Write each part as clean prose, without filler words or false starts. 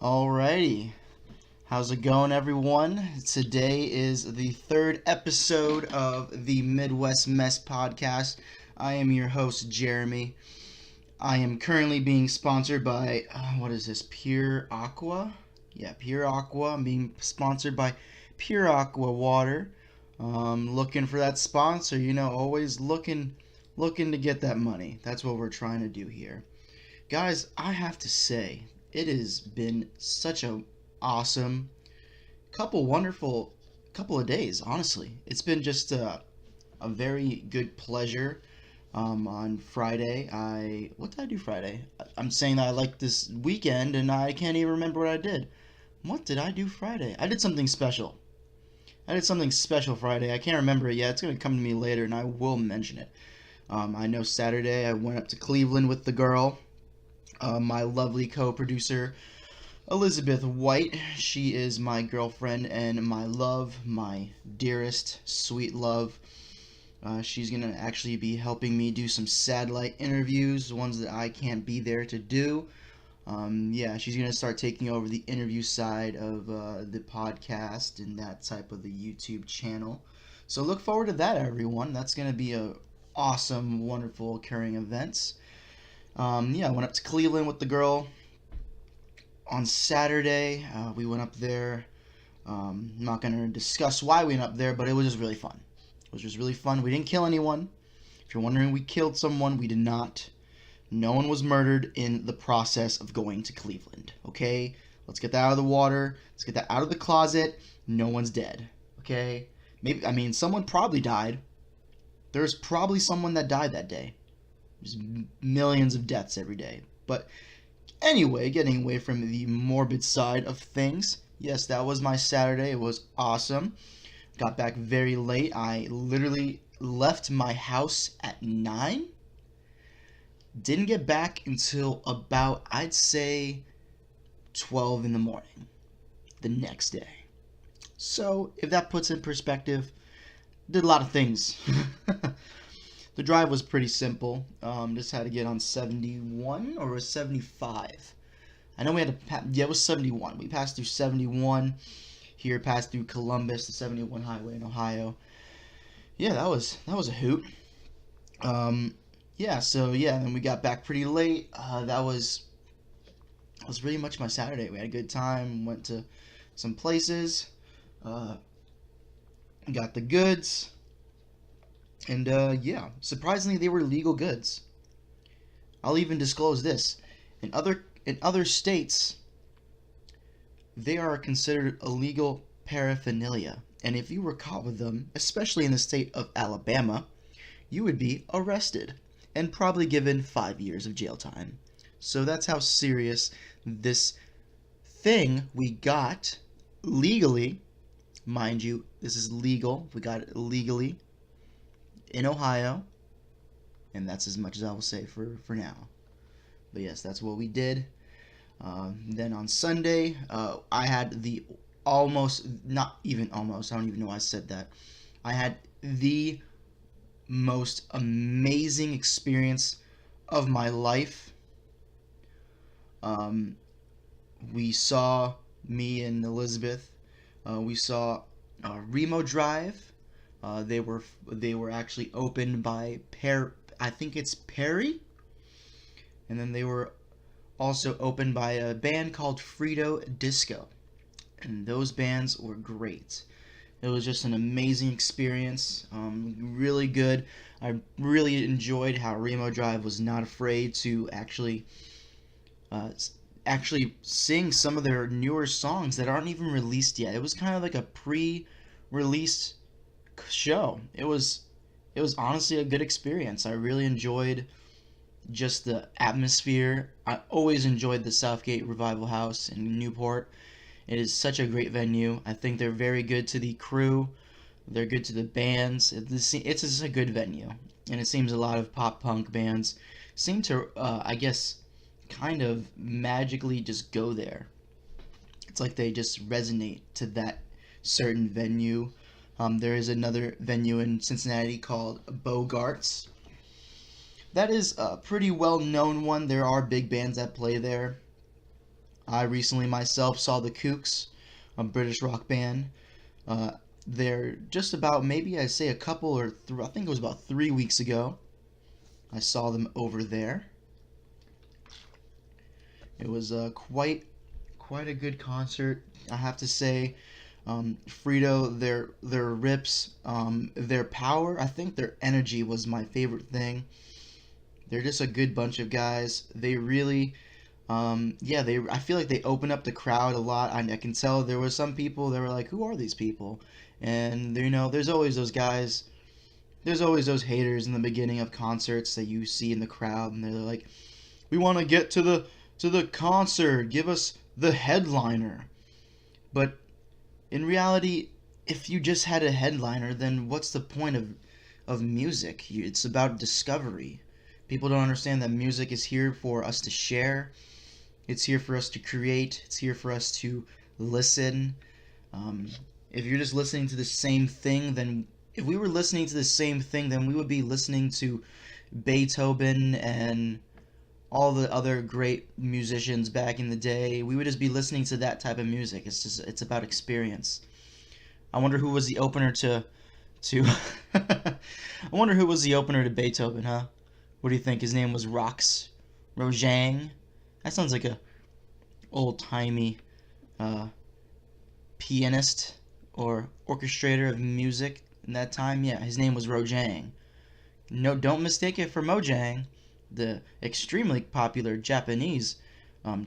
Alrighty. How's it going, everyone? Today is the third episode of the Midwest Mess podcast. I am your host, Jeremy. I am currently being sponsored by, what is this, Pure Aqua? Yeah, Pure Aqua. I'm being sponsored by Pure Aqua Water. Looking for that sponsor, always looking to get that money. That's what we're trying to do here. Guys, I have to say, it has been such a awesome wonderful couple of days, honestly. It's been just a very good pleasure. On Friday, what did I do Friday? I'm saying that I like this weekend and I can't even remember what I did. What did I do Friday? I did something special. I did something special Friday. I can't remember it yet. It's going to come to me later and I will mention it. I know Saturday I went up to Cleveland with the girl, my lovely co-producer Elizabeth White. She is my girlfriend and my love, my dearest, sweet love. She's going to actually be helping me do some satellite interviews, ones that I can't be there to do. Yeah, she's going to start taking over the interview side of the podcast and that type of the YouTube channel. So look forward to that, everyone. That's going to be a awesome, wonderful, occurring events. Yeah, I went up to Cleveland with the girl on Saturday. We went up there. I'm not going to discuss why we went up there, but it was just really fun. It was just really fun. We didn't kill anyone. If you're wondering, we killed someone. We did not. No one was murdered in the process of going to Cleveland. Okay? Let's get that out of the water. Let's get that out of the closet. No one's dead. Okay? Maybe, someone probably died. There's probably someone that died that day. There's millions of deaths every day. But anyway, getting away from the morbid side of things, yes, that was my Saturday. It was awesome. Got back very late. I literally left my house at 9. Didn't get back until about, I'd say, 12 in the morning the next day. So, if that puts in perspective, did a lot of things. The drive was pretty simple. Just had to get on 71 or was 75. I know we had to. Yeah, it was 71. We passed through 71 here, passed through Columbus, the 71 highway in Ohio. Yeah, that was a hoot. Yeah, so yeah, then we got back pretty late. That was really much my Saturday. We had a good time. Went to some places. Uh, got the goods. And yeah, surprisingly, they were legal goods. I'll even disclose this: in other states, they are considered illegal paraphernalia, and if you were caught with them, especially in the state of Alabama, you would be arrested and probably given 5 years of jail time. So that's how serious this thing we got legally, mind you, this is legal. We got it legally in Ohio, and that's as much as I will say for now. But yes, that's what we did. Then on Sunday, I had the almost, not even almost, I don't even know why I said that. I had the most amazing experience of my life. Um, we saw, me and Elizabeth, we saw Remo Drive. They were actually opened by I think it's Perry, and then they were also opened by a band called Frito Disco, and those bands were great. It was just an amazing experience, really good. I really enjoyed how Remo Drive was not afraid to uh, actually sing some of their newer songs that aren't even released yet. It was kind of like a pre-release show. It was honestly a good experience. I really enjoyed just the atmosphere. I always enjoyed the Southgate Revival House in Newport. It is such a great venue. I think they're very good to the crew. They're good to the bands. It's just a good venue. And it seems a lot of pop punk bands seem to, I guess, kind of magically just go there. It's like they just resonate to that certain venue. There is another venue in Cincinnati called Bogarts. That is a pretty well known one. There are big bands that play there. I recently myself saw the Kooks, a British rock band. Uh, they're just about, maybe I'd say a couple or I think it was about 3 weeks ago. I saw them over there. It was quite a good concert, I have to say. Frito, their rips, their power. I think their energy was my favorite thing. They're just a good bunch of guys. They really, yeah, they. I feel like they open up the crowd a lot. I can tell there were some people that were like, "Who are these people?" And there's always those guys. There's always those haters in the beginning of concerts that you see in the crowd, and they're like, "We want to get to the concert. Give us the headliner." But in reality, if you just had a headliner, then what's the point of music? It's about discovery. People don't understand that music is here for us to share. It's here for us to create. It's here for us to listen. Um, if you're just listening to the same thing, then if we were listening to the same thing, then we would be listening to Beethoven and all the other great musicians back in the day. We would just be listening to that type of music. It's about experience. I wonder who was the opener to I wonder who was the opener to Beethoven, huh? What do you think? His name was Rox Rojang. That sounds like a old-timey uh, pianist or orchestrator of music in that time. Yeah, his name was Rojang. No, don't mistake it for Mojang, the extremely popular Japanese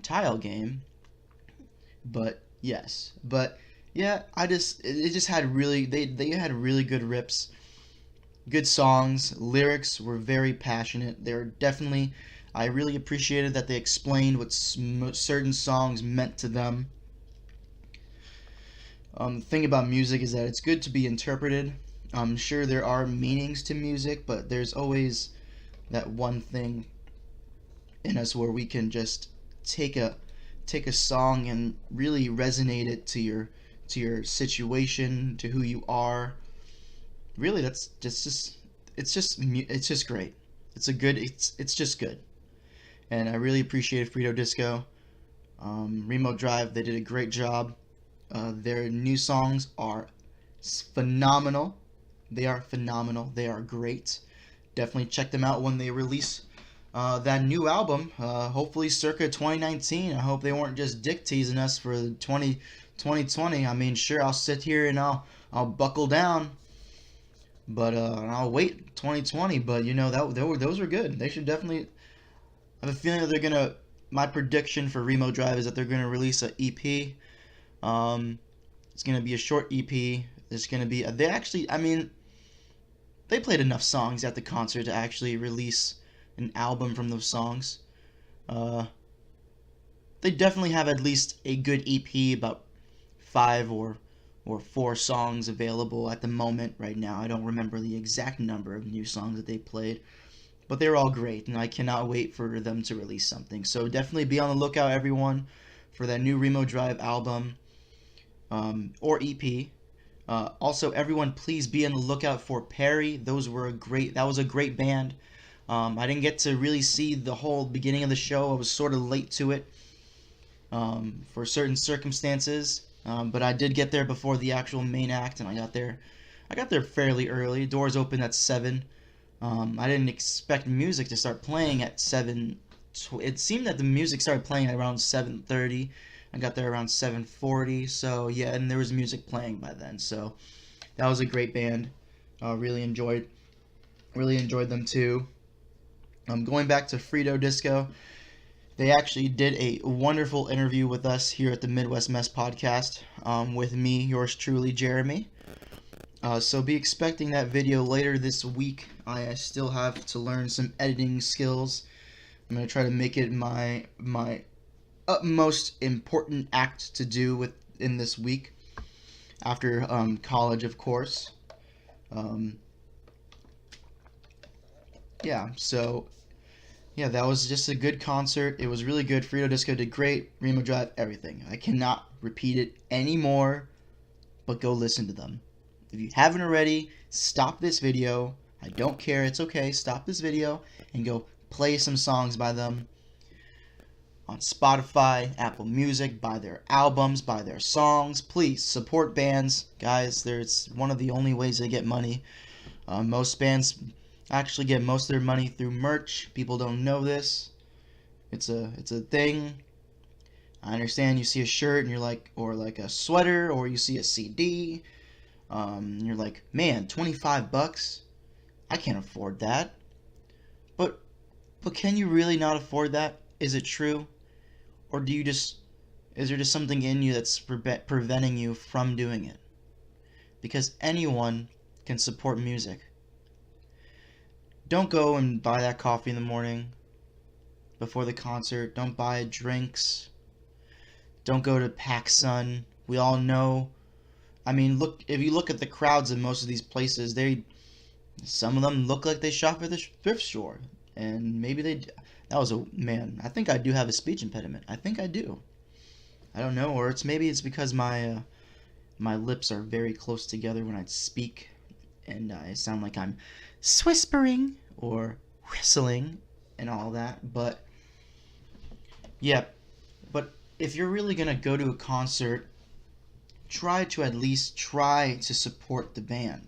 tile game. But yes, but yeah, it just had really they had really good rips, good songs. Lyrics were very passionate. They're definitely, I really appreciated that they explained what certain songs meant to them. The thing about music is that it's good to be interpreted. I'm sure there are meanings to music, but there's always that one thing in us where we can just take a take a song and really resonate it to your situation, to who you are. Really, that's just it's just great. It's just good, and I really appreciate Frito Disco. Remote Drive, they did a great job. Their new songs are phenomenal. They are phenomenal. They are great. Definitely check them out when they release that new album. Hopefully, circa 2019. I hope they weren't just dick teasing us for 2020. I mean, sure, I'll sit here and I'll buckle down, but I'll wait 2020. But those were good. They should definitely. I have a feeling that they're gonna. My prediction for Remo Drive is that they're gonna release an EP. It's gonna be a short EP. There's gonna be. They actually. I mean, they played enough songs at the concert to actually release an album from those songs. Uh, they definitely have at least a good EP, about 5 or 4 songs available at the moment right now. I don't remember the exact number of new songs that they played, but they're all great, and I cannot wait for them to release something. So definitely be on the lookout, everyone, for that new Remo Drive album or EP. Also, everyone, please be on the lookout for Perry. That was a great band. I didn't get to really see the whole beginning of the show. I was sort of late to it for certain circumstances, but I did get there before the actual main act, and I got there fairly early. Doors opened at 7. I didn't expect music to start playing at 7. It seemed that the music started playing at around 7:30. I got there around 7:40. So yeah, and there was music playing by then. So that was a great band. Really enjoyed them too. Going back to Frito Disco, they actually did a wonderful interview with us here at the Midwest Mess podcast, with me, yours truly, Jeremy. So be expecting that video later this week. I still have to learn some editing skills. I'm gonna try to make it my utmost important act to do in this week after college, of course. Yeah, so yeah, that was just a good concert. It was really good. Frito Disco did great. Remo Drive, everything. I cannot repeat it anymore, but go listen to them. If you haven't already, stop this video. I don't care. It's okay. Stop this video and go play some songs by them. on Spotify, Apple Music, buy their albums, buy their songs. Please support bands, guys. It's one of the only ways they get money. Most bands actually get most of their money through merch. People don't know this. It's a thing. I understand you see a shirt and you're like, or like a sweater, or you see a CD. You're like, man, $25? I can't afford that. But can you really not afford that? Is it true? Or is there just something in you that's preventing you from doing it? Because anyone can support music. Don't go and buy that coffee in the morning before the concert. Don't buy drinks. Don't go to PacSun. We all know. I mean, if you look at the crowds in most of these places, some of them look like they shop at the thrift store. And maybe I think I do have a speech impediment. I think I do. I don't know, or maybe it's because my lips are very close together when I speak, and I sound like I'm whispering or whistling and all that. But yeah, but if you're really gonna go to a concert, try to at least try to support the band.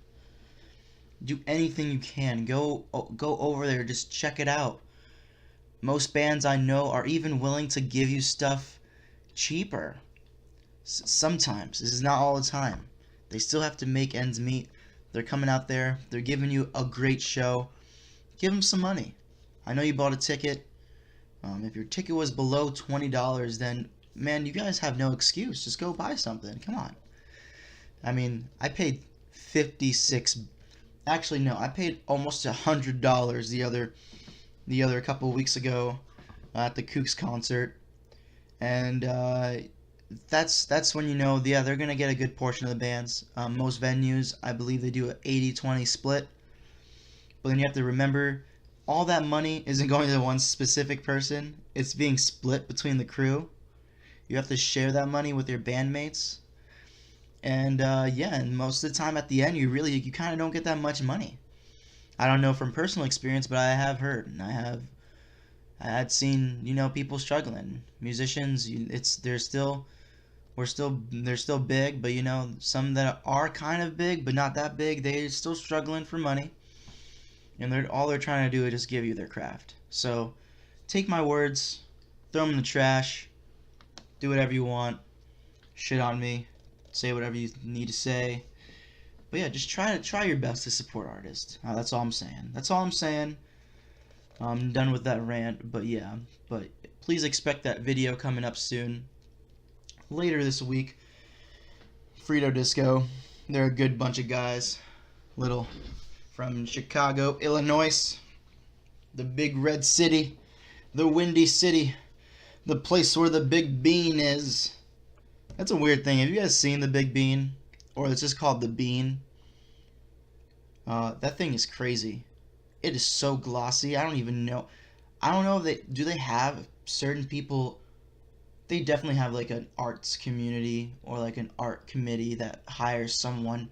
Do anything you can. Go over there, just check it out. Most bands I know are even willing to give you stuff cheaper. Sometimes. This is not all the time. They still have to make ends meet. They're coming out there. They're giving you a great show. Give them some money. I know you bought a ticket. If your ticket was below $20, then, man, you guys have no excuse. Just go buy something. Come on. I mean, I paid Actually, no, I paid almost $100 the other couple of weeks ago at the Kooks concert, and that's when you know, they're gonna get a good portion of the bands. Most venues, I believe, they do an 80-20 split, but then you have to remember, all that money isn't going to one specific person. It's being split between the crew. You have to share that money with your bandmates. And and most of the time at the end, you kind of don't get that much money. I don't know from personal experience, but I have heard, and I had seen, people struggling. Musicians, they're still big, but some that are kind of big but not that big, they're still struggling for money, and all they're trying to do is just give you their craft. So take my words, throw them in the trash, do whatever you want, shit on me, say whatever you need to say. But yeah, just try your best to support artists. That's all I'm saying. I'm done with that rant. But yeah, please expect that video coming up soon. Later this week, Frito Disco. They're a good bunch of guys. Little from Chicago, Illinois. The big red city. The windy city. The place where the big bean is. That's a weird thing. Have you guys seen the Big Bean? Or it's just called the Bean. That thing is crazy. It is so glossy. I don't even know. I don't know if do they have certain people. They definitely have like an arts community or like an art committee that hires someone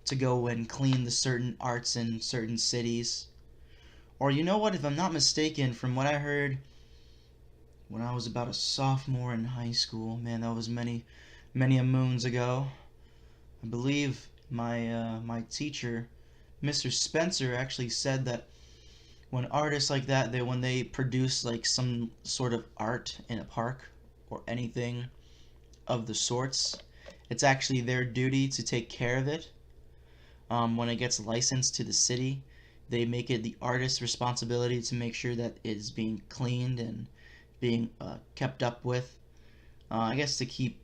to go and clean the certain arts in certain cities. Or you know what? If I'm not mistaken, from what I heard when I was about a sophomore in high school, man, that was many a moons ago. I believe my teacher, Mr. Spencer, actually said that when artists like that, when they produce like some sort of art in a park or anything of the sorts, it's actually their duty to take care of it. When it gets licensed to the city, they make it the artist's responsibility to make sure that it is being cleaned and being kept up with. I guess to keep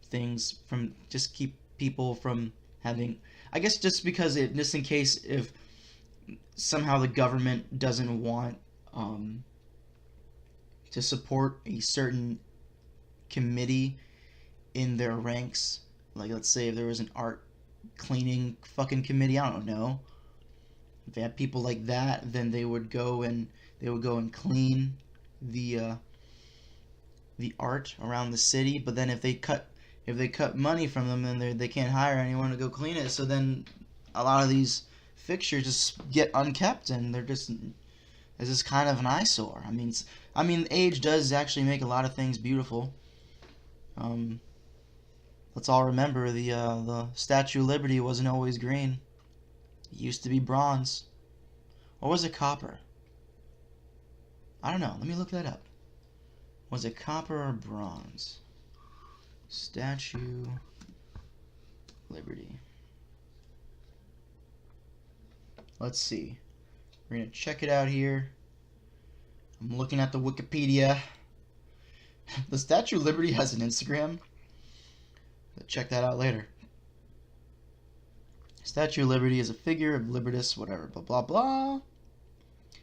people from having, I guess just because just in case if somehow the government doesn't want to support a certain committee in their ranks, like let's say if there was an art cleaning fucking committee, I don't know, if they had people like that, then they would go and clean the art around the city. But then if they cut money from them, then they can't hire anyone to go clean it. So then a lot of these fixtures just get unkept, and it's just kind of an eyesore. I mean, I mean, age does actually make a lot of things beautiful. Let's all remember the Statue of Liberty wasn't always green. It used to be bronze. Or was it copper? I don't know. Let me look that up. Was it copper or bronze? Statue Liberty. Let's see. We're going to check it out here. I'm looking at the Wikipedia. The Statue of Liberty has an Instagram. Check that out later. Statue of Liberty is a figure of Libertas, whatever, blah, blah, blah.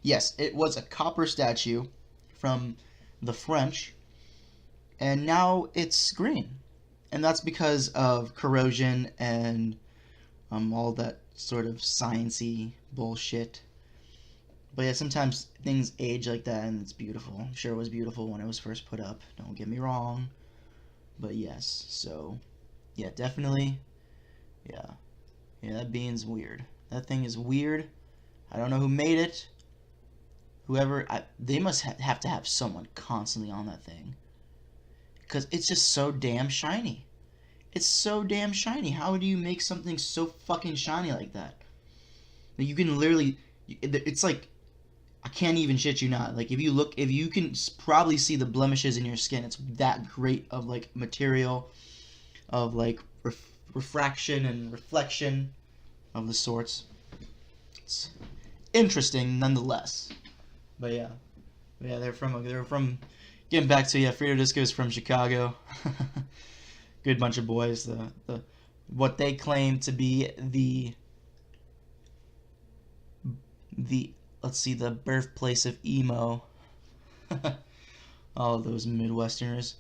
Yes, it was a copper statue from the French, and now it's green. And that's because of corrosion and all that sort of sciencey bullshit. But yeah, sometimes things age like that, and it's beautiful. I'm sure it was beautiful when it was first put up. Don't get me wrong. But yes, so yeah, definitely, yeah, that bean's weird. That thing is weird. I don't know who made it. Whoever, they must have to have someone constantly on that thing, because it's just so damn shiny. It's so damn shiny. How do you make something so fucking shiny like that? You can literally, it's like, I can't even shit you not. Like, if you can probably see the blemishes in your skin. It's that great of, like, material, of, like, refraction and reflection of the sorts. It's interesting nonetheless. But yeah, they're from, getting back to, Frito Disco's from Chicago. Good bunch of boys. The what they claim to be the let's see, the birthplace of emo. All of those Midwesterners.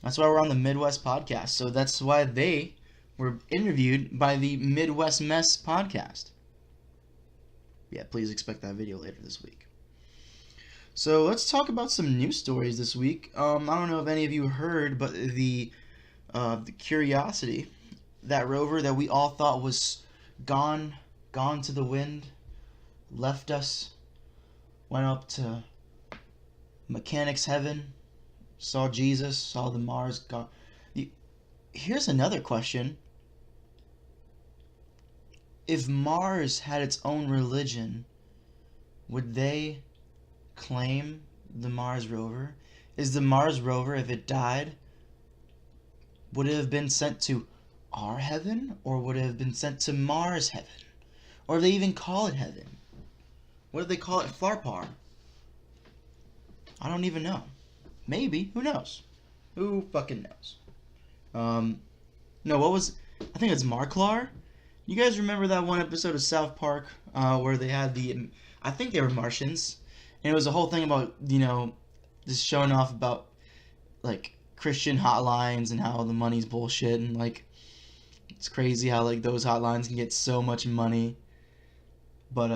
That's why we're on the Midwest podcast. So that's why they were interviewed by the Midwest Mess podcast. Yeah, please expect that video later this week. So let's talk about some news stories this week. I don't know if any of you heard, but the Curiosity, that rover that we all thought was gone to the wind, left us, went up to mechanics heaven, saw Jesus, saw the Mars. God. Here's another question. If Mars had its own religion, would they claim the Mars rover? Is the Mars rover, if it died, would it have been sent to our heaven, or would it have been sent to Mars heaven? Or do they even call it heaven? What do they call it? Flarpar? I don't even know. Maybe. Who knows? Who fucking knows? No, what was... I think it's Marklar? You guys remember that one episode of South Park where they had the... I think they were Martians. And it was a whole thing about, just showing off about, like, Christian hotlines and how the money's bullshit. And, like, it's crazy how, like, those hotlines can get so much money. But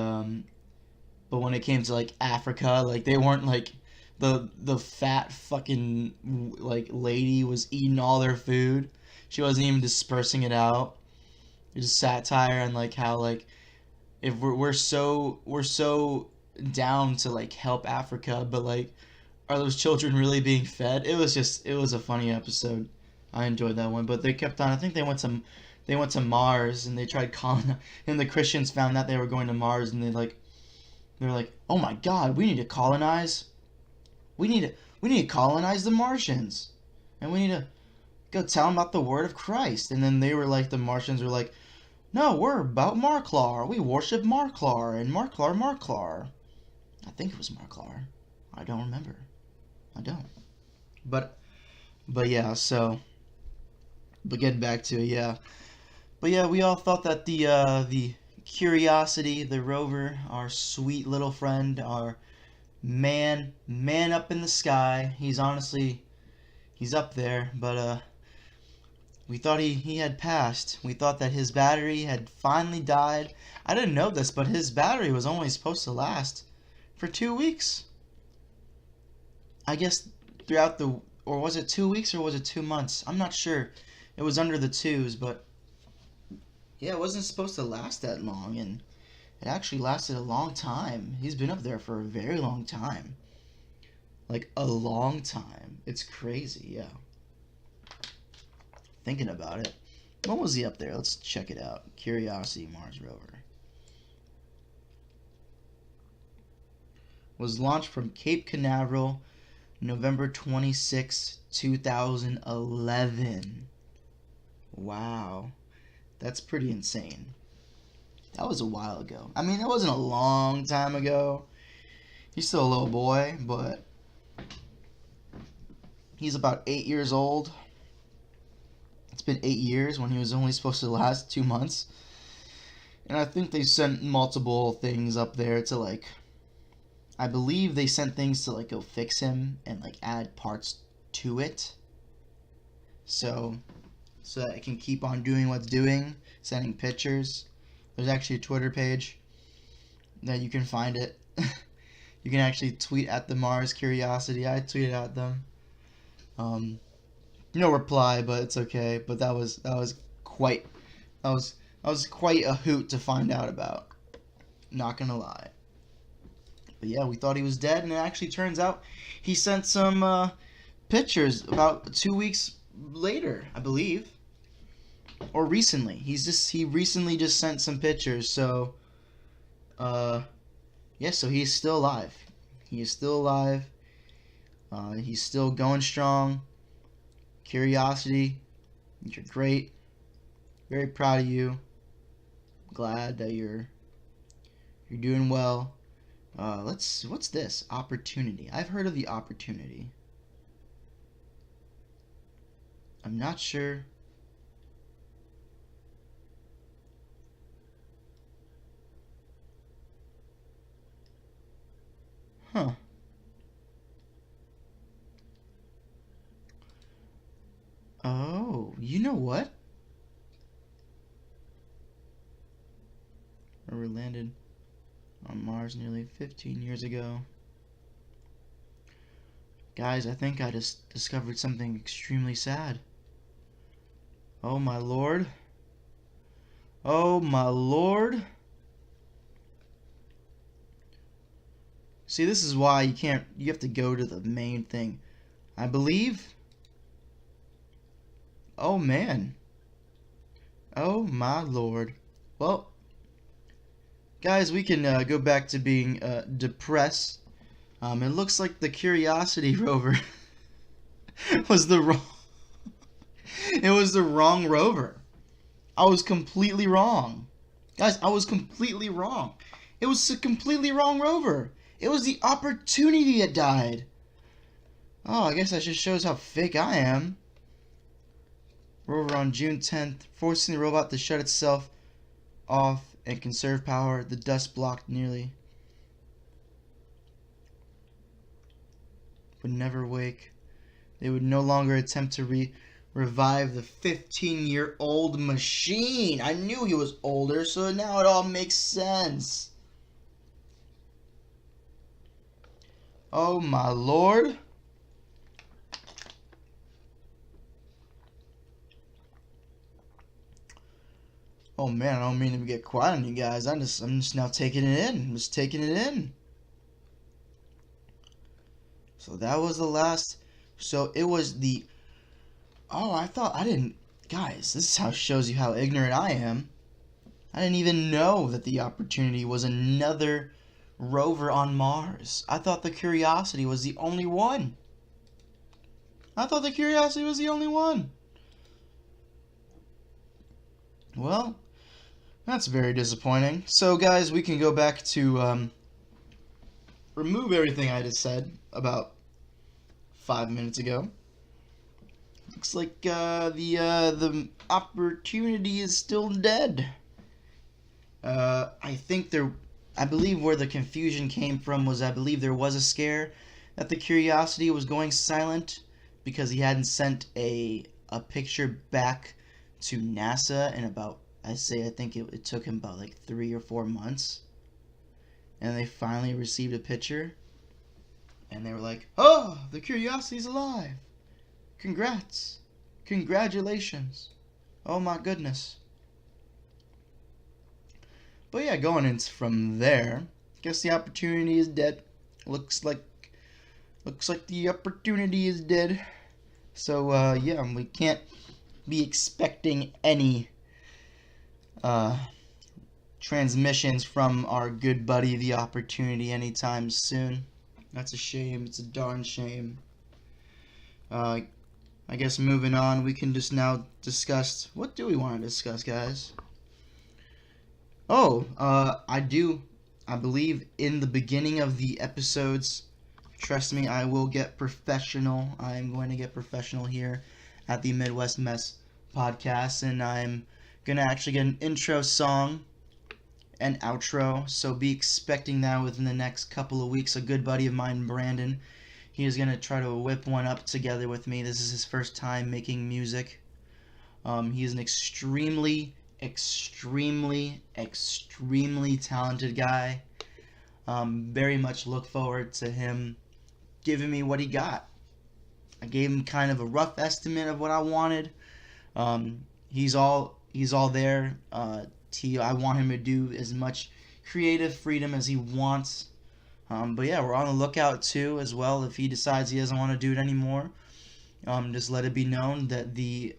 when it came to, like, Africa, like, they weren't, like... The fat fucking, like, lady was eating all their food. She wasn't even dispersing it out. It was satire on, like, how, like, if we're so down to, like, help Africa, but, like, are those children really being fed? It was a funny episode. I enjoyed that one. But they kept on. I think they went to Mars, and they tried calling, and the Christians found out they were going to Mars, and they were like, oh my God, we need to colonize. We need to colonize the Martians, and we need to go tell them about the word of Christ. And then they were like, the Martians were like, no, we're about Marklar. We worship Marklar and Marklar. I think it was Marklar. I don't remember. I don't. But yeah. So, but getting back to it, yeah. But yeah, we all thought that the Curiosity, the rover, our sweet little friend, our man up in the sky. He's up there, but we thought he had passed. We thought that his battery had finally died. I didn't know this, but his battery was only supposed to last for 2 weeks. I guess or was it 2 weeks or was it 2 months? I'm not sure. It was under the twos, but yeah, it wasn't supposed to last that long, and it actually lasted a long time. He's been up there for a very long time. like a long time. It's crazy, yeah. Thinking about it. When was he up there? Let's check it out. Curiosity Mars rover. Was launched from Cape Canaveral November 26, 2011. Wow. That's pretty insane. That was a while ago. I mean, that wasn't a long time ago. He's still a little boy, but he's about 8 years old. It's been 8 years when he was only supposed to last 2 months. And I think they sent multiple things up there to like, I believe they sent things to like go fix him and like add parts to it. So that it can keep on doing what's doing, sending pictures. There's actually a Twitter page that you can find it. You can actually tweet at the Mars Curiosity. I tweeted at them. No reply, but it's okay. But that was quite a hoot to find out about. Not gonna lie. But yeah, we thought he was dead, and it actually turns out he sent some pictures about 2 weeks later, I believe, or recently. He recently just sent some pictures. So, yeah, so he's still alive. He is still alive. He's still going strong. Curiosity, you're great. Very proud of you. Glad that you're doing well. What's this? Opportunity. I've heard of the Opportunity. I'm not sure. Huh. Oh, you know what? Rover landed on Mars nearly 15 years ago. Guys, I think I just discovered something extremely sad. Oh my lord. Oh my lord. See, this is why you have to go to the main thing. I believe. Oh man. Oh my lord. Well, guys, we can go back to being depressed. It looks like the Curiosity rover was the wrong. It was the wrong rover. I was completely wrong, guys. I was completely wrong. It was a completely wrong rover. It was the Opportunity that died. Oh, I guess that just shows how fake I am. Rover on June 10th, forcing the robot to shut itself off and conserve power. The dust blocked nearly. Would never wake. They would no longer attempt to revive the 15-year-old machine. I knew he was older, so now it all makes sense. Oh my lord. Oh man, I don't mean to get quiet on you guys. I'm just now taking it in. I'm just taking it in. So that was the last. So it was the. Oh, I didn't. Guys, this is how shows you how ignorant I am. I didn't even know that the Opportunity was another rover on Mars. I thought the Curiosity was the only one. I thought the Curiosity was the only one. Well, that's very disappointing. So, guys, we can go back to remove everything I just said about 5 minutes ago. Looks like the Opportunity is still dead. I believe where the confusion came from was I believe there was a scare that the Curiosity was going silent because he hadn't sent a picture back to NASA in about, I think it took him about like 3 or 4 months. And they finally received a picture. And they were like, oh, the Curiosity's alive. Congrats. Congratulations. Oh my goodness. But yeah, going in from there, guess the Opportunity is dead. Looks like Looks like the opportunity is dead. So yeah, we can't be expecting any uh, transmissions from our good buddy the opportunity anytime soon. That's a shame. It's a darn shame. I guess moving on, we can just now discuss, what do we want to discuss, guys? Oh, I believe in the beginning of the episodes, trust me, I will get professional. I'm going to get professional here at the Midwest Mess podcast, and I'm going to actually get an intro song and outro, so be expecting that within the next couple of weeks. A good buddy of mine, Brandon, he is going to try to whip one up together with me. This is his first time making music. He is an extremely talented guy. Very much look forward to him giving me what he got. I gave him kind of a rough estimate of what I wanted. He's all there. I want him to do as much creative freedom as he wants. But yeah, we're on the lookout too as well. If he decides he doesn't want to do it anymore, just let it be known that the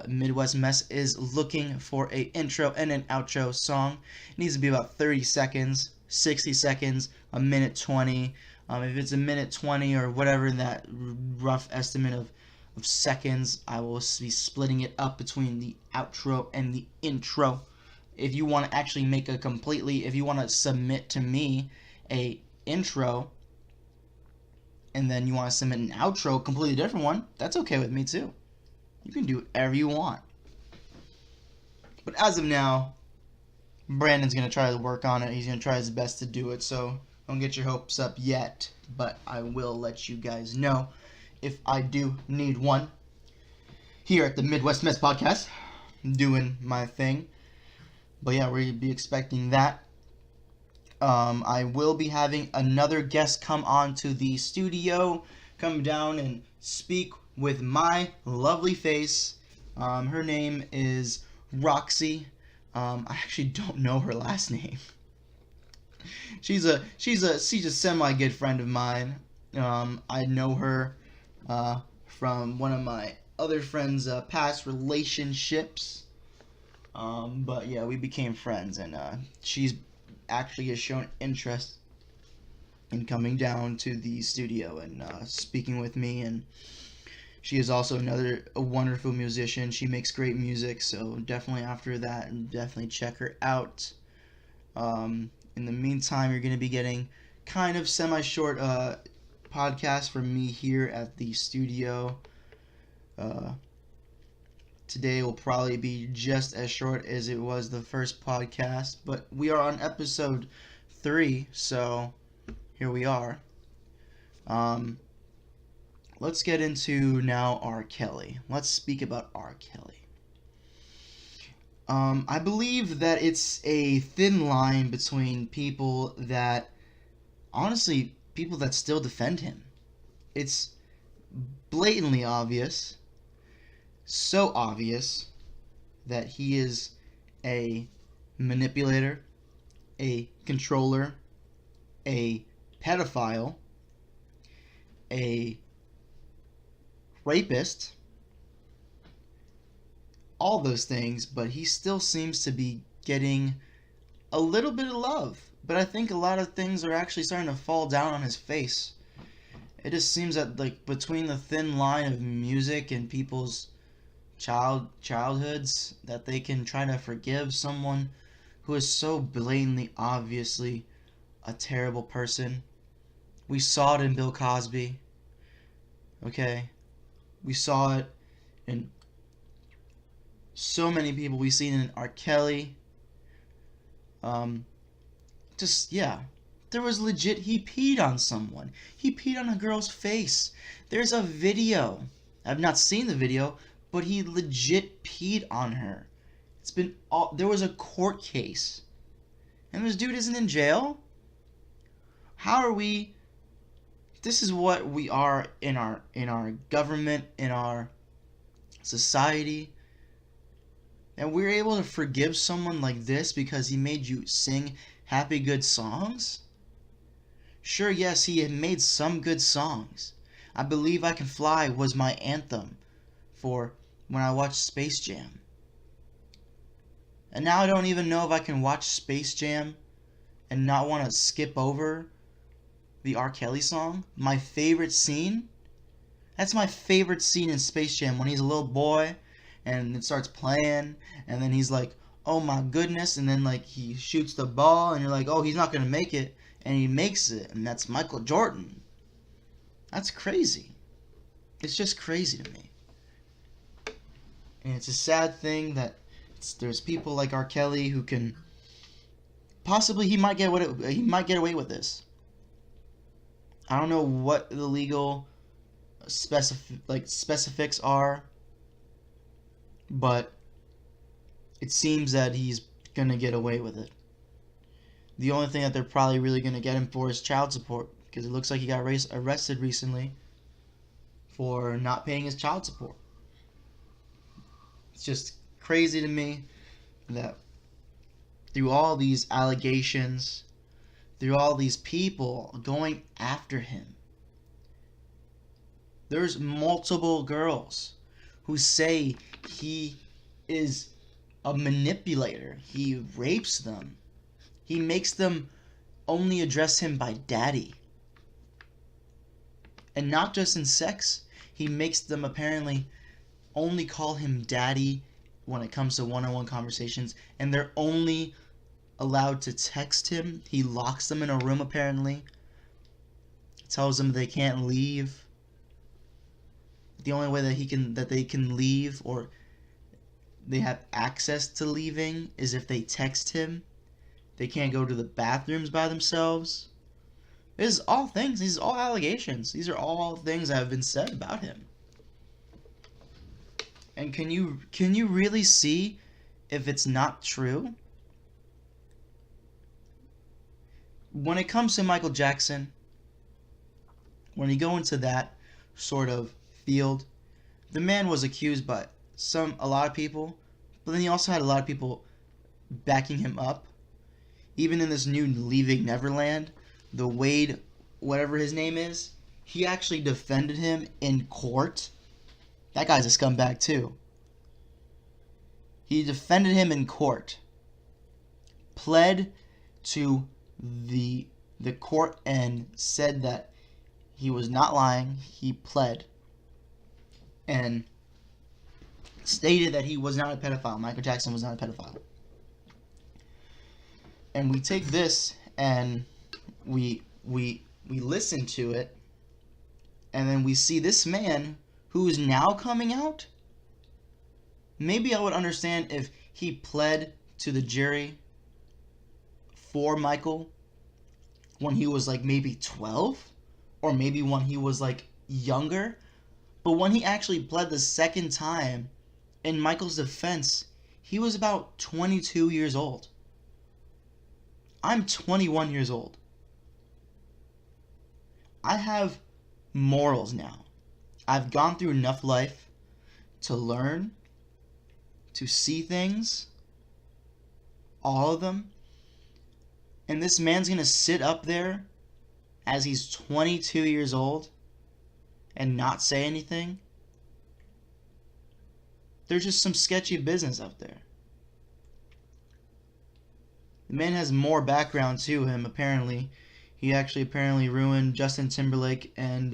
Midwest Mess is looking for a intro and an outro song. It needs to be about 30 seconds, 60 seconds, a minute 20. If it's a minute 20 or whatever that rough estimate of seconds, I will be splitting it up between the outro and the intro. If you want to actually make if you want to submit to me a intro and then you want to submit an outro, a completely different one, that's okay with me too. You can do whatever you want. But as of now, Brandon's going to try to work on it. He's going to try his best to do it, so don't get your hopes up yet, but I will let you guys know if I do need one. Here at the Midwest Mess Podcast, I'm doing my thing. But yeah, we'll be expecting that. I will be having another guest come on to the studio, come down and speak with my lovely face. Her name is Roxy. I actually don't know her last name. She's a semi good friend of mine. I know her from one of my other friends' past relationships. But yeah, we became friends, and she's actually has shown interest in coming down to the studio and speaking with me. And she is also a wonderful musician. She makes great music, so definitely after that, definitely check her out. In the meantime, you're going to be getting kind of semi-short podcast from me here at the studio. Today will probably be just as short as it was the first podcast, but we are on episode 3, so here we are. Let's get into now R. Kelly. Let's speak about R. Kelly. I believe that it's a thin line between people that, honestly, people that still defend him. It's blatantly obvious. So obvious that he is a manipulator, a controller, a pedophile, a rapist, all those things, but he still seems to be getting a little bit of love. But I think a lot of things are actually starting to fall down on his face. It just seems that, like, between the thin line of music and people's childhoods, that they can try to forgive someone who is so blatantly obviously a terrible person. We saw it in Bill Cosby. Okay? We saw it in so many people. We've seen it in R. Kelly. Yeah. There was legit, he peed on someone. He peed on a girl's face. There's a video. I've not seen the video, but he legit peed on her. There was a court case. And this dude isn't in jail? How are we? This is what we are in our government, in our society. And we're able to forgive someone like this because he made you sing happy good songs? Sure, yes, he had made some good songs. I Believe I Can Fly was my anthem for when I watched Space Jam. And now I don't even know if I can watch Space Jam and not want to skip over the R. Kelly song. My favorite scene? That's my favorite scene in Space Jam, when he's a little boy and it starts playing and then he's like, oh my goodness, and then like he shoots the ball and you're like, oh, he's not going to make it, and he makes it, and that's Michael Jordan. That's crazy. It's just crazy to me. And it's a sad thing that there's people like R. Kelly who can possibly he might get away with this. I don't know what the legal specifics are, but it seems that he's gonna get away with it. The only thing that they're probably really gonna get him for is child support, because it looks like he got arrested recently for not paying his child support. It's just crazy to me that through all these allegations, through all these people going after him, there's multiple girls who say he is a manipulator. He rapes them. He makes them only address him by daddy. And not just in sex. He makes them apparently only call him daddy when it comes to one-on-one conversations. And they're only allowed to text him. He locks them in a room apparently. Tells them they can't leave. The only way that they can leave, or they have access to leaving, is if they text him. They can't go to the bathrooms by themselves. This is all things. These are all allegations. These are all things that have been said about him. And can you really see if it's not true? When it comes to Micheal Jackson, when you go into that sort of field, the man was accused by a lot of people, but then he also had a lot of people backing him up. Even in this new Leaving Neverland, the Wade, whatever his name is, he actually defended him in court. That guy's a scumbag too. He defended him in court, pled to the court and said that he was not lying. He pled and stated that he was not a pedophile. Micheal Jackson was not a pedophile. And we take this and we listen to it, and then we see this man who is now coming out. Maybe I would understand if he pled to the jury for Michael when he was like maybe 12, or maybe when he was like younger. But when he actually pled the second time in Michael's defense, he was about 22 years old. I'm 21 years old. I have morals now. I've gone through enough life to learn, to see things, all of them. And this man's going to sit up there as he's 22 years old and not say anything. There's just some sketchy business up there. The man has more background to him, apparently. He actually apparently ruined Justin Timberlake and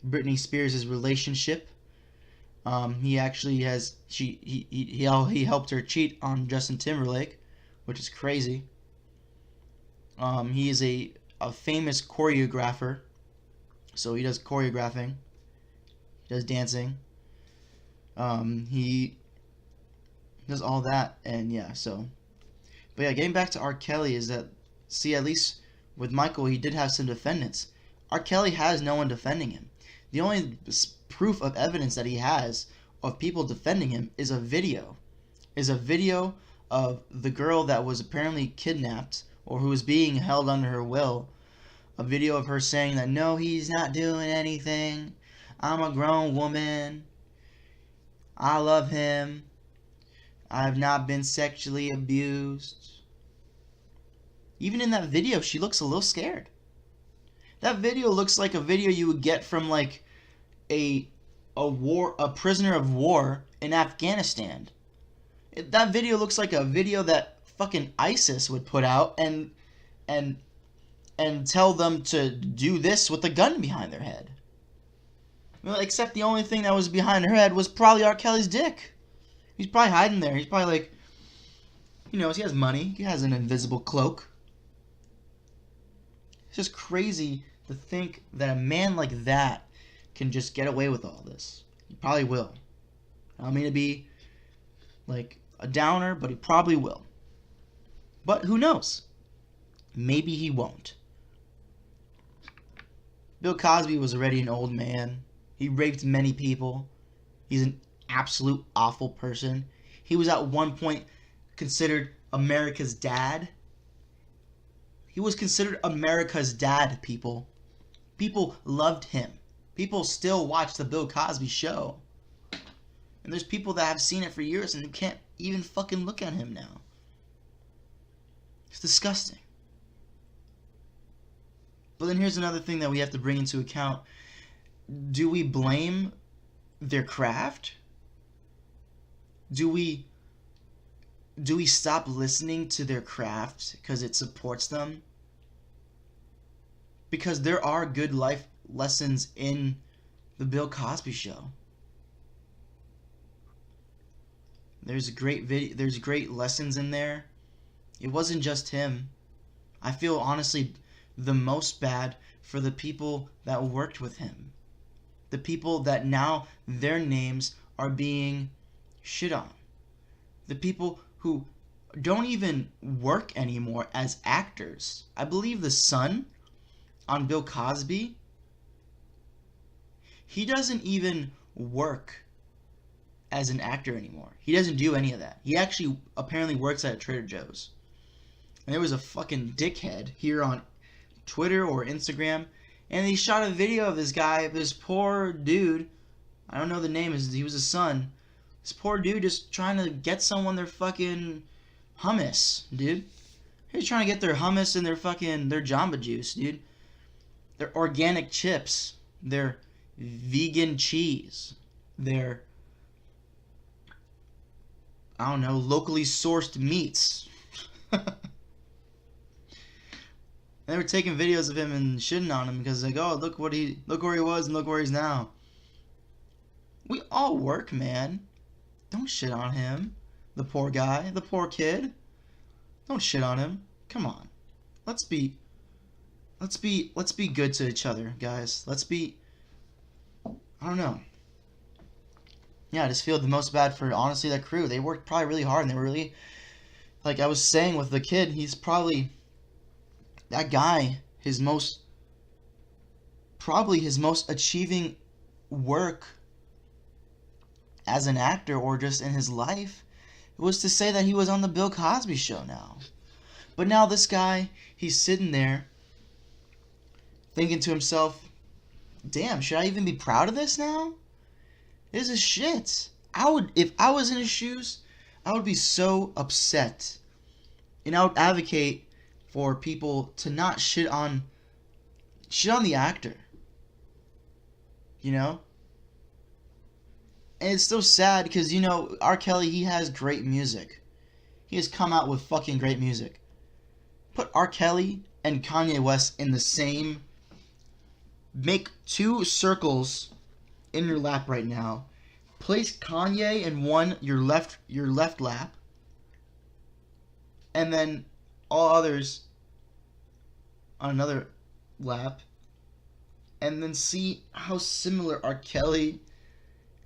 Britney Spears' relationship. He actually has he helped her cheat on Justin Timberlake, which is crazy. He is a famous choreographer, so he does choreographing. He does dancing. He does all that, and yeah, so. But yeah, getting back to R. Kelly is that, see, at least with Michael, he did have some defendants. R. Kelly has no one defending him. The only proof of evidence that he has of people defending him is a video. Of the girl that was apparently kidnapped, or who was being held under her will. A video of her saying that, no, he's not doing anything. I'm a grown woman. I love him. I have not been sexually abused. Even in that video, she looks a little scared. That video looks like a video you would get from like a prisoner of war in Afghanistan. That video looks like a video that fucking ISIS would put out and and tell them to do this with a gun behind their head. Well, except the only thing that was behind her head was probably R. Kelly's dick. He's probably hiding there. He's probably like, he has money. He has an invisible cloak. It's just crazy to think that a man like that can just get away with all this. He probably will. I don't mean to be like a downer, but he probably will. But who knows? Maybe he won't. Bill Cosby was already an old man. He raped many people. He's an absolute awful person. He was at one point considered America's dad. He was considered America's dad, people. People loved him. People still watch the Bill Cosby show. And there's people that have seen it for years and can't even fucking look at him now. It's disgusting. But then here's another thing that we have to bring into account. Do we blame their craft? Do we stop listening to their craft because it supports them? Because there are good life lessons in the Bill Cosby show. There's great lessons in there. It wasn't just him. I feel honestly the most bad for the people that worked with him. The people that now their names are being shit on. The people who don't even work anymore as actors. I believe the son on Bill Cosby, he doesn't even work as an actor anymore. He doesn't do any of that. He actually apparently works at Trader Joe's. And there was a fucking dickhead here on Twitter or Instagram, and he shot a video of this guy, this poor dude. I don't know the name. He was a son. This poor dude just trying to get someone their fucking hummus, dude. He's trying to get their hummus and their Jamba Juice, dude. Their organic chips, their vegan cheese, their, I don't know, locally sourced meats. They were taking videos of him and shitting on him because like, oh, look where he was and look where he's now. We all work, man. Don't shit on him. The poor guy, the poor kid. Don't shit on him. Come on. Let's be good to each other, guys. I don't know. Yeah, I just feel the most bad for, honestly, that crew. They worked probably really hard, and they were really, like I was saying with the kid, he's probably, that guy, his most achieving work as an actor or just in his life was to say that he was on the Bill Cosby show now. But now this guy, he's sitting there thinking to himself, damn, should I even be proud of this now? This is shit. If I was in his shoes, I would be so upset. And I would advocate for people to not shit on the actor. You know? And it's so sad because, R. Kelly, he has great music. He has come out with fucking great music. Put R. Kelly and Kanye West in the same... Make two circles in your lap right now. Place Kanye in your left lap. And then all others on another lap. And then see how similar R. Kelly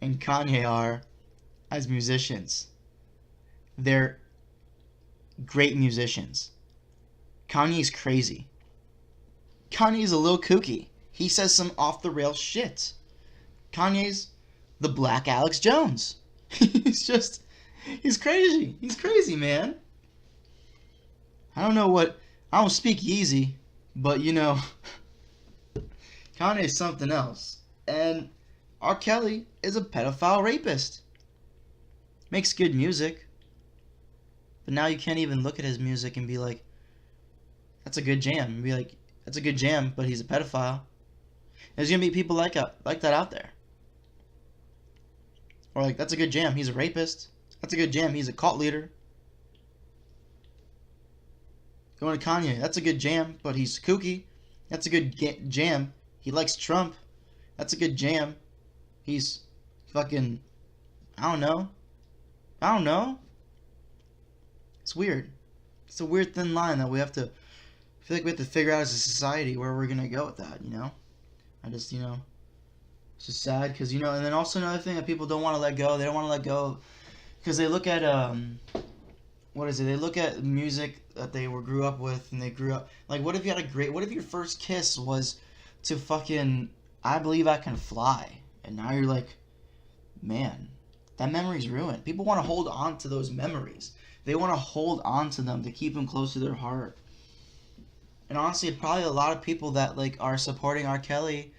and Kanye are as musicians. They're great musicians. Kanye's crazy. Kanye's a little kooky. He says some off-the-rails shit. Kanye's the Black Alex Jones. He's crazy. He's crazy, man. I don't speak Yeezy, but Kanye's something else. And R. Kelly is a pedophile rapist. Makes good music. But now you can't even look at his music and be like, that's a good jam. And be like, That's a good jam, but he's a pedophile. There's gonna be people like that out there. Or like, that's a good jam, he's a rapist. That's a good jam, he's a cult leader. Going to Kanye, that's a good jam, but he's kooky. That's a good jam, he likes Trump. That's a good jam, he's fucking, I don't know. It's weird. It's a weird thin line that I feel like we have to figure out as a society where we're gonna go with that, it's just sad because, and then also another thing that people don't want to let go. They don't want to let go because they look at, they look at music that they grew up with, and they grew up, like, what if your first kiss was to fucking, I Believe I Can Fly, and now you're like, man, that memory's ruined. People want to hold on to those memories. They want to hold on to them to keep them close to their heart. And honestly, probably a lot of people that like are supporting R. Kelly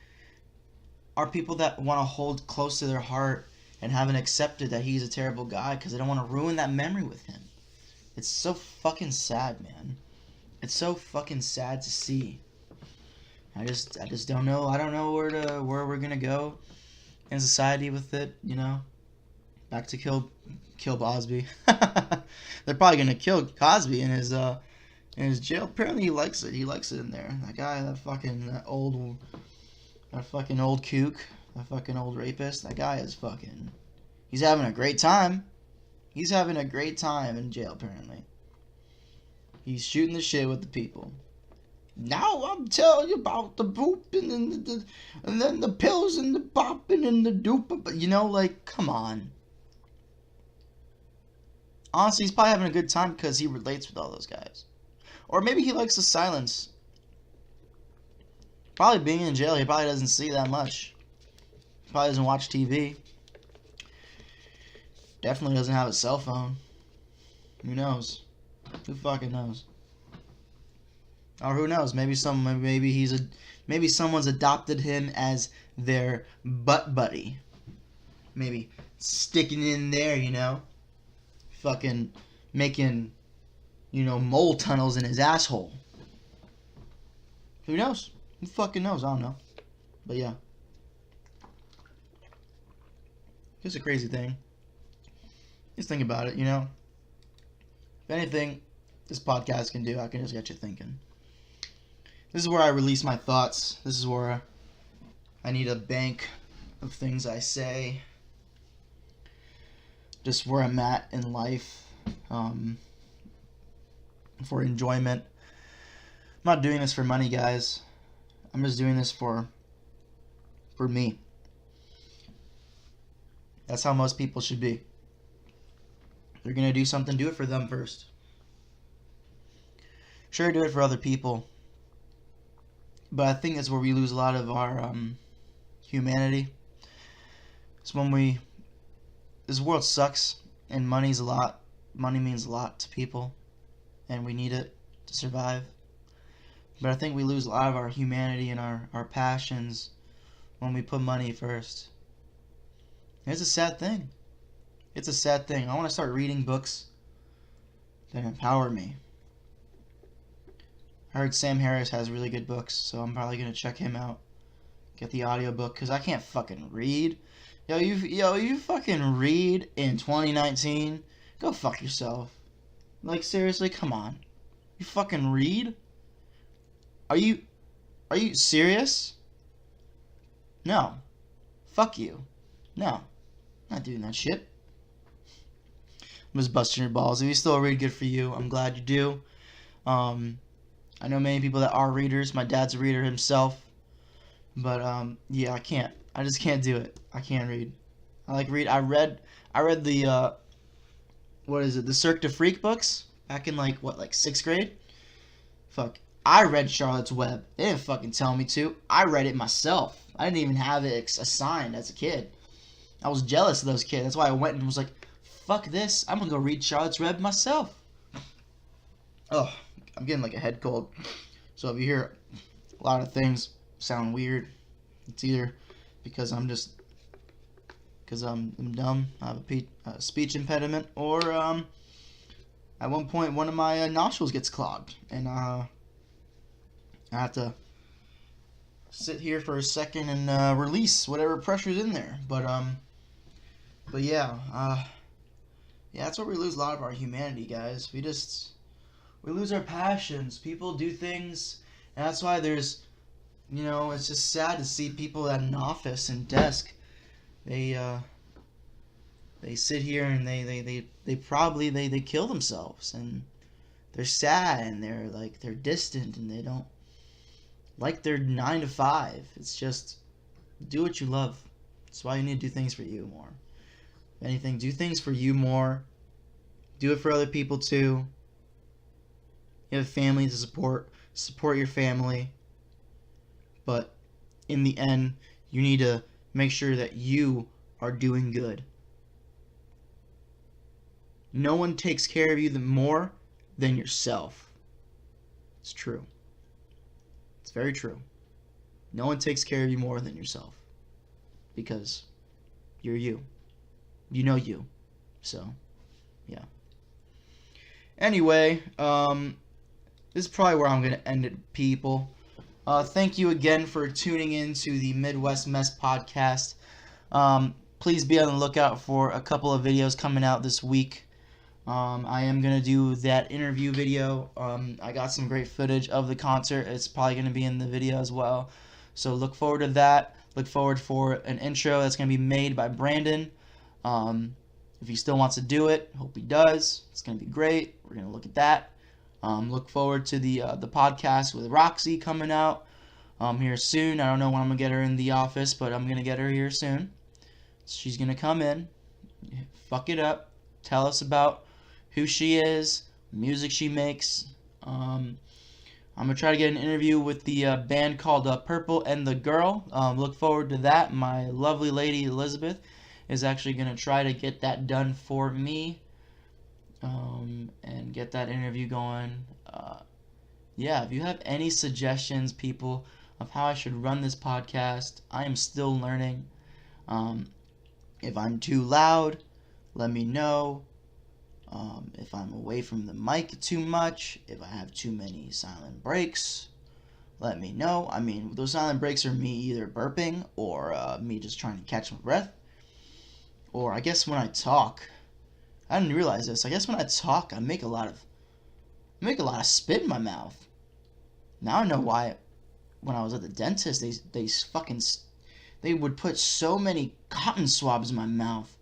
are people that want to hold close to their heart and haven't accepted that he's a terrible guy because they don't want to ruin that memory with him. It's so fucking sad, man. It's so fucking sad to see. I just don't know. I don't know where we're gonna go in society with it. Back to kill Cosby. They're probably gonna kill Cosby in his jail. Apparently he likes it. He likes it in there. That guy, that fucking old kook, that fucking old rapist. That guy is fucking. He's having a great time. He's having a great time in jail. Apparently, he's shooting the shit with the people. Now I'm telling you about the pooping and then the pills and the popping and the doop. But like, come on. Honestly, he's probably having a good time because he relates with all those guys. Or maybe he likes the silence. Probably being in jail, he probably doesn't see that much. He probably doesn't watch TV. Definitely doesn't have a cell phone. Who knows? Who fucking knows? Or who knows? Maybe someone's adopted him as their butt buddy. Maybe sticking in there, fucking making, mole tunnels in his asshole. Who knows? Who fucking knows? I don't know. But yeah. It's a crazy thing. Just think about it, If anything this podcast can do, I can just get you thinking. This is where I release my thoughts. This is where I need a bank of things I say. Just where I'm at in life. For enjoyment. I'm not doing this for money, guys. I'm just doing this for me. That's how most people should be. If they're gonna do something, do it for them first. Sure, do it for other people. But I think that's where we lose a lot of our humanity. It's when this world sucks and money means a lot to people, and we need it to survive. But I think we lose a lot of our humanity and our passions when we put money first. And it's a sad thing. It's a sad thing. I want to start reading books that empower me. I heard Sam Harris has really good books, so I'm probably going to check him out. Get the audiobook, because I can't fucking read. You fucking read in 2019? Go fuck yourself. Like, seriously, come on. You fucking read? Are you serious? No. Fuck you. No. Not doing that shit. I'm just busting your balls. If you still read, good for you. I'm glad you do. I know many people that are readers. My dad's a reader himself. But, yeah, I can't. I just can't do it. I can't read. I read the, the Cirque du Freak books back in, 6th grade? Fuck. I read Charlotte's Web. They didn't fucking tell me to. I read it myself. I didn't even have it assigned as a kid. I was jealous of those kids. That's why I went and was like, fuck this. I'm gonna go read Charlotte's Web myself. Oh, I'm getting a head cold. So if you hear a lot of things sound weird, it's either because I'm dumb, I have a speech impediment, or at one point one of my nostrils gets clogged, and I have to sit here for a second and release whatever pressure's in there. But yeah, yeah, that's where we lose a lot of our humanity, guys. We lose our passions. People do things, and that's why it's just sad to see people at an office and desk. They they sit here and they probably they kill themselves, and they're sad, and they're distant, and they don't like their 9 to 5. It's just do what you love. That's why you need to do things for you more. If anything, do things for you more. Do it for other people too. You have a family to support your family. But in the end, you need to make sure that you are doing good. No one takes care of you more than yourself. It's true. It's very true. No one takes care of you more than yourself. Because you're you. You know you. So, yeah. Anyway, this is probably where I'm going to end it, people. Thank you again for tuning in to the Midwest Mess podcast. Please be on the lookout for a couple of videos coming out this week. I am going to do that interview video. I got some great footage of the concert. It's probably going to be in the video as well. So look forward to that. Look forward for an intro that's going to be made by Brandon. If he still wants to do it, hope he does. It's going to be great. We're going to look at that. Look forward to the podcast with Roxy coming out here soon. I don't know when I'm going to get her in the office, but I'm going to get her here soon. She's going to come in, fuck it up, tell us about who she is, music she makes. I'm going to try to get an interview with the band called Purple and the Girl. Look forward to that. My lovely lady Elizabeth is actually going to try to get that done for me and get that interview going. Yeah, if you have any suggestions, people, of how I should run this podcast, I am still learning. If I'm too loud, let me know. If I'm away from the mic too much, if I have too many silent breaks, let me know. I mean, those silent breaks are me either burping or me just trying to catch my breath. Or I guess when I talk, I didn't realize this. I guess when I talk, I make a lot of spit in my mouth. Now I know why. When I was at the dentist, they would put so many cotton swabs in my mouth.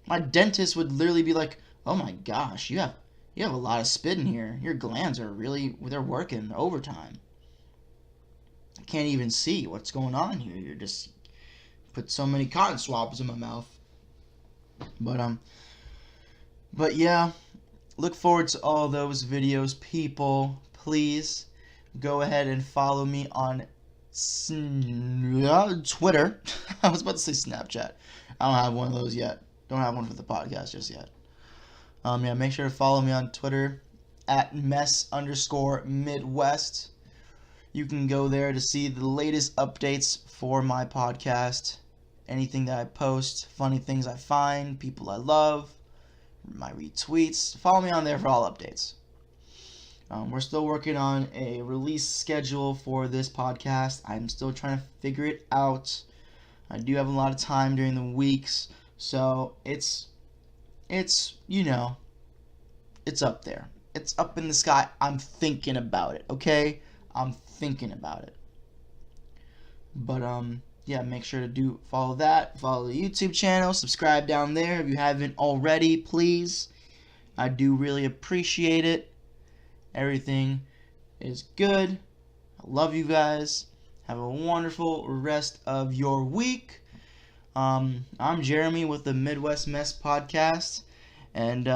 My dentist would literally be like, "Oh my gosh, you have a lot of spit in here. Your glands are they're working overtime. I can't even see what's going on here. You're just put so many cotton swabs in my mouth." But yeah, look forward to all those videos, people. Please go ahead and follow me on Twitter. I was about to say Snapchat. I don't have one of those yet. Don't have one for the podcast just yet. Yeah, make sure to follow me on Twitter at mess_Midwest. You can go there to see the latest updates for my podcast. Anything that I post, funny things I find, people I love, my retweets. Follow me on there for all updates. We're still working on a release schedule for this podcast. I'm still trying to figure it out. I do have a lot of time during the weeks, so it's up there. It's up in the sky. I'm thinking about it, okay? I'm thinking about it. But yeah, make sure to follow that. Follow the YouTube channel. Subscribe down there if you haven't already, please. I do really appreciate it. Everything is good. I love you guys. Have a wonderful rest of your week. I'm Jeremy with the Midwest Mess podcast, and